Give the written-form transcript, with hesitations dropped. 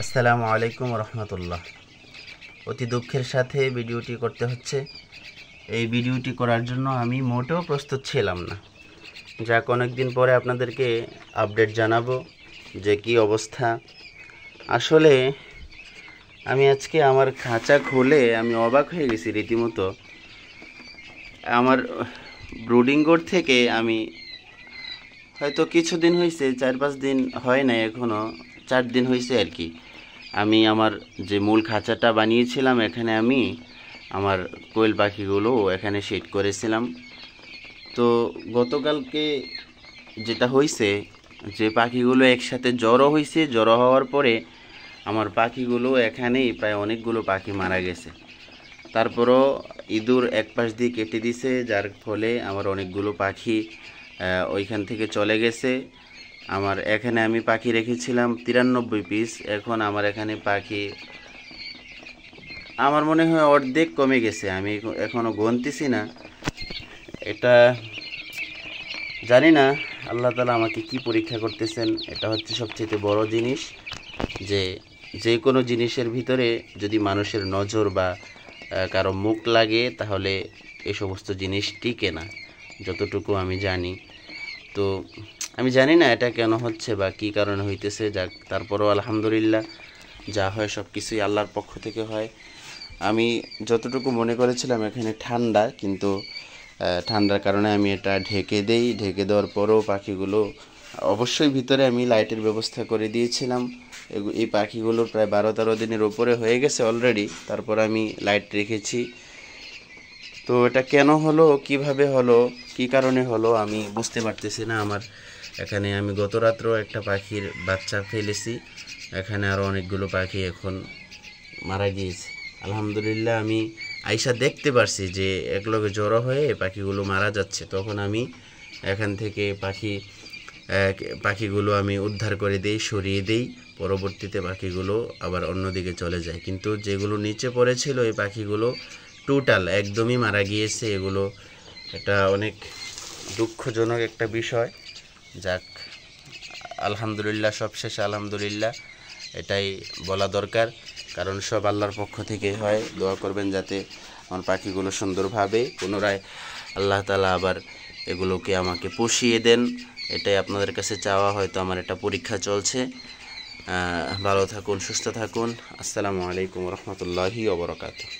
আসসালামু আলাইকুম রহমতুল্লাহ। অতি দুঃখের সাথে ভিডিওটি করতে হচ্ছে। এই ভিডিওটি করার জন্য আমি মোটেও প্রস্তুত ছিলাম না। যাক, অনেকদিন পরে আপনাদেরকে আপডেট জানাবো যে কি অবস্থা। আসলে আমি আজকে আমার খাঁচা খুলে আমি অবাক হয়ে গেছি রীতিমতো। আমার ব্রুডিং গোর্ড থেকে আমি হয়তো কিছুদিন হয়েছে, 4-5 দিন হয় না, এখনও 4 দিন হয়েছে আর কি। আমি আমার যে মূল খাঁচাটা বানিয়েছিলাম, এখানে আমি আমার কোয়েল পাখিগুলো এখানে সেট করেছিলাম। তো গতকালকে যেটা হয়েছে, যে পাখিগুলো একসাথে জড়ো হয়েছে, জড়ো হওয়ার পরে আমার পাখিগুলো এখানেই প্রায় অনেকগুলো পাখি মারা গেছে। তারপরও ইঁদুর এক পাশ দিয়ে কেটে দিছে, যার ফলে আমার অনেকগুলো পাখি ওইখান থেকে চলে গেছে। আমার এখানে আমি পাখি রেখেছিলাম 93 পিস। এখন আমার এখানে পাখি আমার মনে হয় অর্ধেক কমে গেছে। আমি এখনও গুনতেছি না, এটা জানি না আল্লাহ তাআলা আমাকে কি পরীক্ষা করতেছেন। এটা হচ্ছে সবচেয়ে বড় জিনিস, যে কোনো জিনিসের ভিতরে যদি মানুষের নজর বা কারো মুখ লাগে তাহলে এই সমস্ত জিনিস টিকে না, যতটুকু আমি জানি। তো আমি জানি না এটা কেন হচ্ছে বা কী কারণে হইতেছে। যাক, তারপরও আলহামদুলিল্লাহ, যা হয় সব কিছুই আল্লাহর পক্ষ থেকে হয়। আমি যতটুকু মনে করেছিলাম এখানে ঠান্ডা, কিন্তু ঠান্ডার কারণে আমি এটা ঢেকে দেই। ঢেকে দেওয়ার পরও পাখিগুলো, অবশ্যই ভিতরে আমি লাইটের ব্যবস্থা করে দিয়েছিলাম। এই পাখিগুলো প্রায় 12-13 দিনের ওপরে হয়ে গেছে অলরেডি, তারপর আমি লাইট রেখেছি। তো এটা কেন হলো, কিভাবে হলো, কি কারণে হলো আমি বুঝতে পারতেছি না। আমার এখানে আমি গত রাত্রেও একটা পাখির বাচ্চা ফেলেছি, এখানে আরও অনেকগুলো পাখি এখন মারা গিয়েছে। আলহামদুলিল্লাহ, আমি আইসা দেখতে পারছি যে একলগে জড়ো হয়ে পাখিগুলো মারা যাচ্ছে। তখন আমি এখান থেকে পাখিগুলো আমি উদ্ধার করে দেই, সরিয়ে দেই। পরবর্তীতে পাখিগুলো আবার অন্যদিকে চলে যায়, কিন্তু যেগুলো নিচে পড়েছিল এই পাখিগুলো টোটাল একদমই মারা গিয়েছে। এগুলো এটা অনেক দুঃখজনক একটা বিষয়। যাক, আলহামদুলিল্লাহ, সব শেষে আলহামদুলিল্লাহ, এটাই বলা দরকার, কারণ সব আল্লাহর পক্ষ থেকে হয়। দোয়া করবেন যাতে আমার পাখিগুলো সুন্দরভাবে পুনরায় আল্লাহ তাআলা আবার এগুলোকে আমাকে পুষিয়ে দেন। এটাই আপনাদের কাছে চাওয়া। হয়তো আমার একটা পরীক্ষা চলছে। ভালো থাকুন, সুস্থ থাকুন। আসসালামু আলাইকুম রহমতুল্লাহি ওয়া বারাকাতুহু।